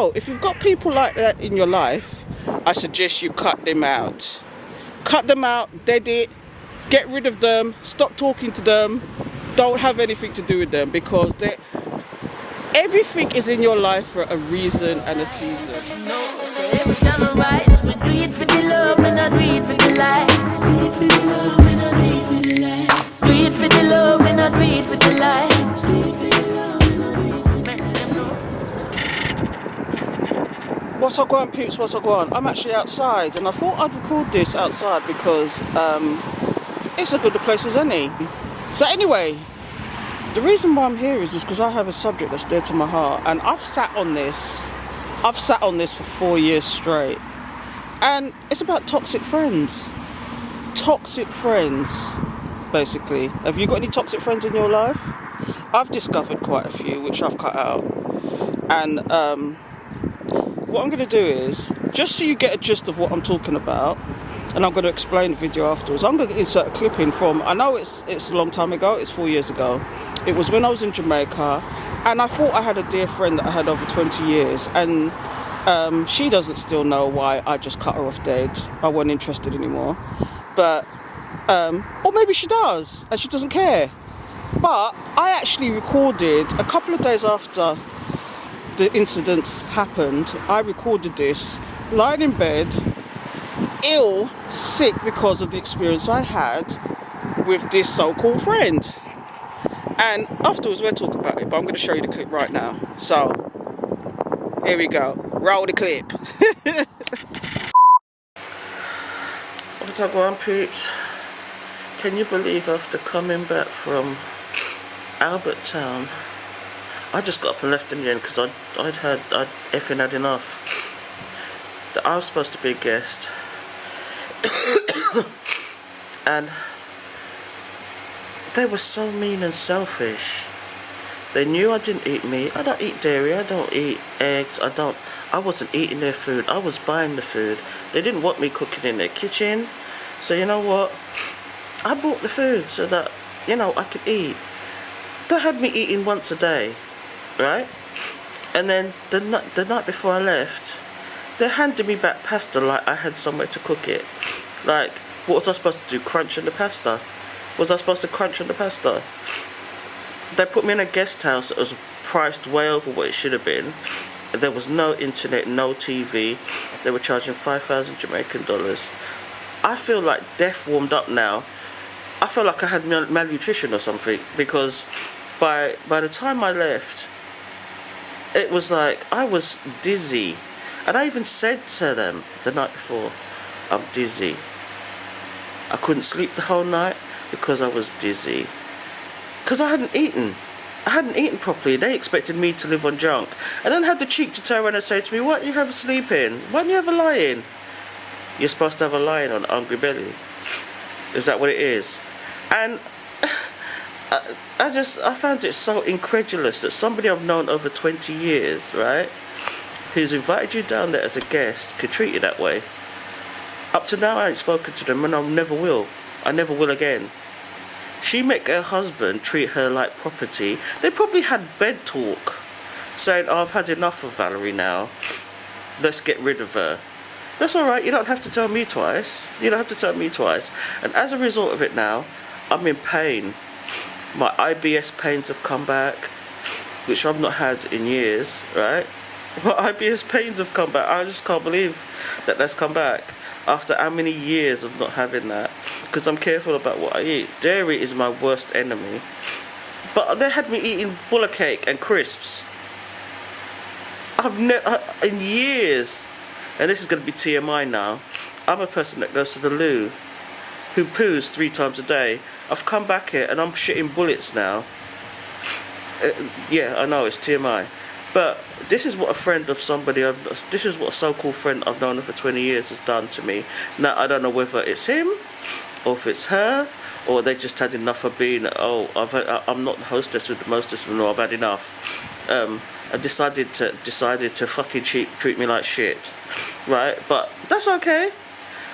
So, if you've got people like that in your life, I suggest you cut them out. Cut them out, dead it, get rid of them, stop talking to them, don't have anything to do with them, because everything is in your life for a reason and a season. Every time I rise, we do it for the love, and I do it for the lights. Do it for the love, and I do it for the lights. Do it for the love, and I do it for the lights. Do it for the love, and I do it for the lights. What's up, gwan peeps? What's up, gwan? I'm actually outside, and I thought I'd record this outside because it's as good a place as any. So anyway, the reason why I'm here is because I have a subject that's dear to my heart, and I've sat on this for 4 years straight, and it's about toxic friends. Toxic friends, basically. Have you got any toxic friends in your life? I've discovered quite a few, which I've cut out, and what I'm going to do is, just so you get a gist of what I'm talking about, and I'm going to explain the video afterwards, I'm going to insert a clip in from, I know it's a long time ago, it's 4 years ago. It was when I was in Jamaica, and I thought I had a dear friend that I had over 20 years, and she doesn't still know why I just cut her off dead. I wasn't interested anymore. But, or maybe she does, and she doesn't care. But I actually recorded, a couple of days after the incidents happened, I recorded this, lying in bed, ill, sick because of the experience I had with this so-called friend. And afterwards we'll talk about it, but I'm going to show you the clip right now. So, here we go. Roll the clip. What's up, gwan peeps? Can you believe after coming back from Albert Town, I just got up and left in the end because I'd effing had enough. I was supposed to be a guest. And they were so mean and selfish. They knew I didn't eat meat. I don't eat dairy. I don't eat eggs. I wasn't eating their food. I was buying the food. They didn't want me cooking in their kitchen. So you know what? I bought the food so that, you know, I could eat. They had me eating once a day, right? And then the night before I left, they handed me back pasta like I had somewhere to cook it. Like, what was I supposed to do? Crunch on the pasta? Was I supposed to crunch on the pasta? They put me in a guest house that was priced way over what it should have been. There was no internet, no TV. They were charging 5,000 Jamaican dollars. I feel like death warmed up now. I feel like I had malnutrition or something, because by the time I left, it was like I was dizzy. And I even said to them the night before, I'm dizzy. I couldn't sleep the whole night because I was dizzy. Because I hadn't eaten. I hadn't eaten properly. They expected me to live on junk. And then had the cheek to turn around and say to me, why don't you have a sleep in? Why don't you have a lie in? You're supposed to have a lie in on a hungry belly. Is that what it is? And I found it so incredulous that somebody I've known over 20 years, right, who's invited you down there as a guest, could treat you that way. Up to now I ain't spoken to them, and I never will. I never will again. She make her husband treat her like property. They probably had bed talk, saying, oh, I've had enough of Valerie now. Let's get rid of her. That's alright, you don't have to tell me twice. You don't have to tell me twice. And as a result of it now, I'm in pain. My IBS pains have come back, which I've not had in years, right? My IBS pains have come back. I just can't believe that that's come back after how many years of not having that, because I'm careful about what I eat. Dairy is my worst enemy. But they had me eating bulla cake and crisps. I've never, in years, and this is going to be TMI now, I'm a person that goes to the loo, who poos 3 times a day. I've come back here and I'm shitting bullets now. Yeah, I know, it's TMI. But this is what a friend of somebody, this is what a so-called friend I've known for 20 years has done to me. Now, I don't know whether it's him, or if it's her, or they just had enough of being, I'm not the hostess with the mostess, no, I've had enough. I decided to fucking treat me like shit, right? But that's okay,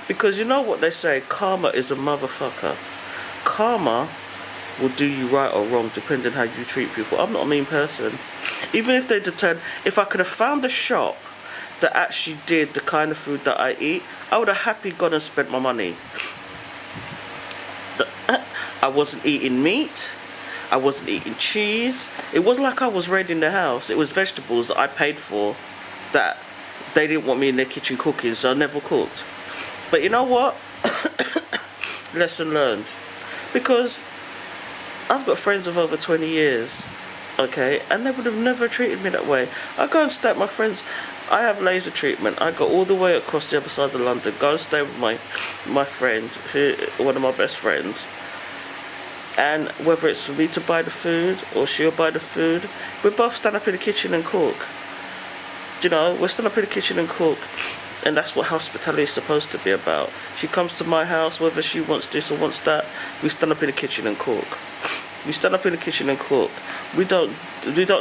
because you know what they say, karma is a motherfucker. Karma will do you right or wrong depending how you treat people. I'm not a mean person. Even if they determined, if I could have found a shop that actually did the kind of food that I eat, I would have happily gone and spent my money. I wasn't eating meat. I wasn't eating cheese. It wasn't like I was raiding the house. It was vegetables that I paid for that they didn't want me in their kitchen cooking, so I never cooked. But you know what? Lesson learned. Because I've got friends of over 20 years, okay, and they would have never treated me that way. I go and stay at my friends. I have laser treatment. I go all the way across the other side of London, go and stay with my friend, one of my best friends. And whether it's for me to buy the food or she'll buy the food, we both stand up in the kitchen and cook. You know, we stand up in the kitchen and cook. And that's what hospitality is supposed to be about. She comes to my house, whether she wants this or wants that, we stand up in the kitchen and cook. We stand up in the kitchen and cook. We don't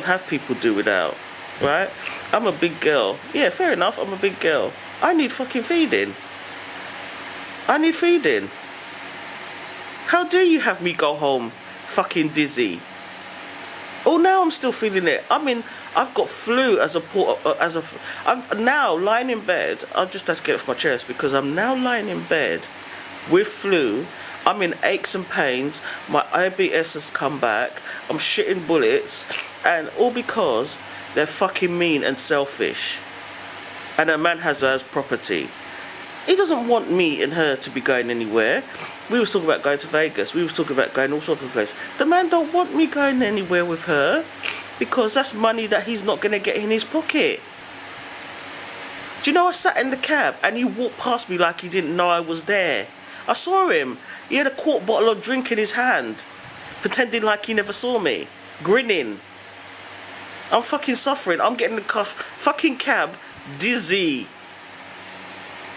have people do without, right? I'm a big girl. Yeah, fair enough, I'm a big girl. I need fucking feeding. I need feeding. How dare you have me go home fucking dizzy? Oh, now I'm still feeling it. I mean, I've got flu I'm now lying in bed. I'll just have to get off my chest because I'm now lying in bed with flu. I'm in aches and pains. My IBS has come back. I'm shitting bullets. And all because they're fucking mean and selfish. And a man has her as property. He doesn't want me and her to be going anywhere. We was talking about going to Vegas. We was talking about going all sorts of places. The man don't want me going anywhere with her because that's money that he's not going to get in his pocket. Do you know, I sat in the cab and he walked past me like he didn't know I was there. I saw him. He had a quart bottle of drink in his hand, pretending like he never saw me, grinning. I'm fucking suffering. I'm getting the fucking cab dizzy.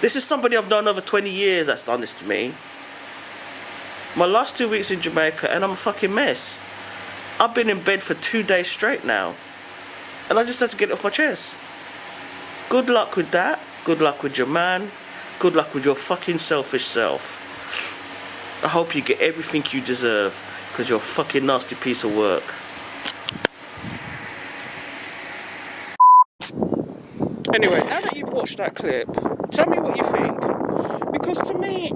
This is somebody I've known over 20 years that's done this to me. My last 2 weeks in Jamaica and I'm a fucking mess. I've been in bed for 2 days straight now. And I just had to get it off my chest. Good luck with that. Good luck with your man. Good luck with your fucking selfish self. I hope you get everything you deserve because you're a fucking nasty piece of work. Anyway, now that you've watched that clip, tell me what you think. Because to me,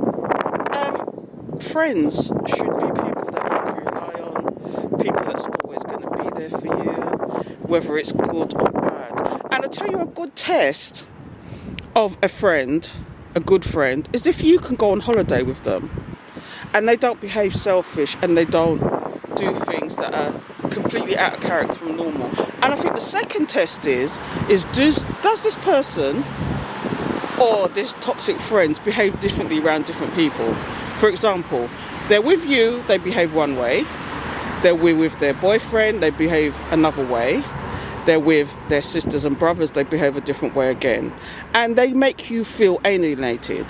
friends should be people that you can rely on, people that's always going to be there for you, whether it's good or bad. And I tell you, a good test of a friend, a good friend, is if you can go on holiday with them and they don't behave selfish and they don't do things that are completely out of character from normal. And I think the second test is does this person or this toxic friend behave differently around different people? For example, they're with you, they behave one way. They're with their boyfriend, they behave another way. They're with their sisters and brothers, they behave a different way again. And they make you feel alienated.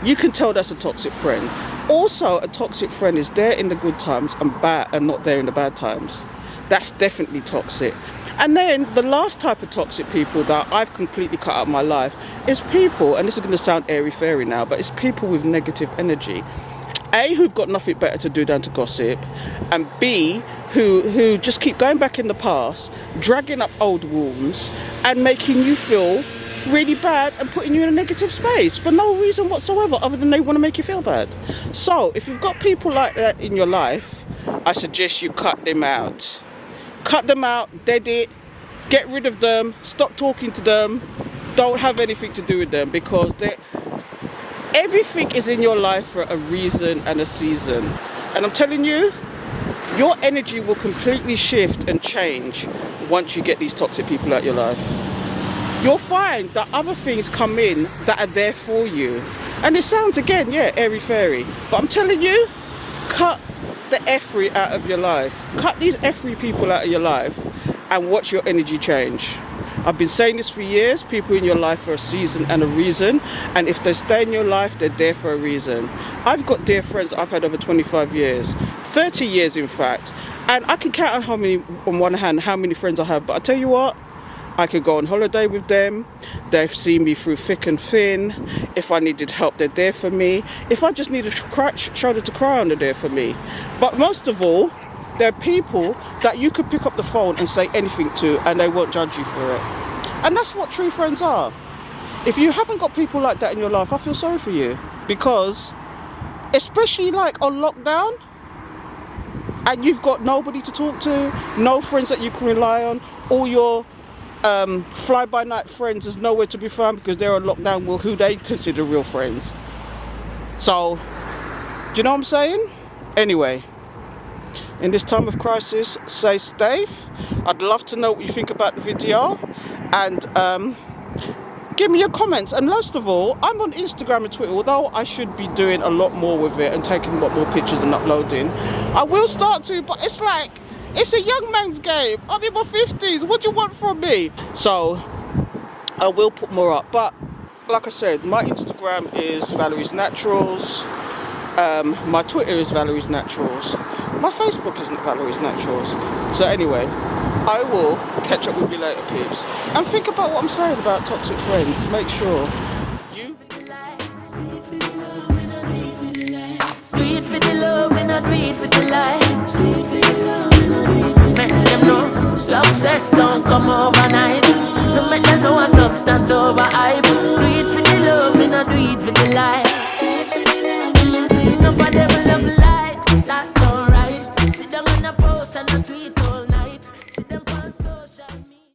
You can tell that's a toxic friend. Also, a toxic friend is there in the good times and not there in the bad times. That's definitely toxic. And then the last type of toxic people that I've completely cut out of my life is people, and this is going to sound airy-fairy now, but it's people with negative energy. A, who've got nothing better to do than to gossip, and B, who just keep going back in the past, dragging up old wounds and making you feel really bad and putting you in a negative space for no reason whatsoever other than they want to make you feel bad. So if you've got people like that in your life, I suggest you cut them out. Cut them out, dead it, get rid of them, stop talking to them, don't have anything to do with them, because everything is in your life for a reason and a season. And I'm telling you, your energy will completely shift and change once you get these toxic people out your life. You'll find that other things come in that are there for you. And it sounds, again, yeah, airy-fairy. But I'm telling you, cut the effery out of your life. Cut these effery people out of your life and watch your energy change. I've been saying this for years. People in your life for a season and a reason. And if they stay in your life, they're there for a reason. I've got dear friends I've had over 25 years. 30 years, in fact. And I can count on one hand how many friends I have. But I tell you what, I could go on holiday with them. They've seen me through thick and thin. If I needed help, they're there for me. If I just need a shoulder to cry on, they're there for me. But most of all, they're people that you could pick up the phone and say anything to and they won't judge you for it. And that's what true friends are. If you haven't got people like that in your life, I feel sorry for you. Because, especially like on lockdown, and you've got nobody to talk to, no friends that you can rely on, all your fly-by-night friends is nowhere to be found because they're on lockdown with who they consider real friends. So, do you know what I'm saying? Anyway, in this time of crisis, stay safe. I'd love to know what you think about the video, and give me your comments. And most of all, I'm on Instagram and Twitter, although I should be doing a lot more with it and taking a lot more pictures and uploading. I will start to, but it's like, it's a young man's game. I'm in my 50s. What do you want from me? So, I will put more up. But, like I said, my Instagram is Valeriesnaturals. My Twitter is Valeriesnaturals. My Facebook isn't Valeriesnaturals. So anyway, I will catch up with you later, peeps. And think about what I'm saying about toxic friends. Make sure you... Do it for the love, and not do it for the likes. Make them know success don't come overnight. Don't make them know a substance over hype. Do it for the love, and not do it for the likes.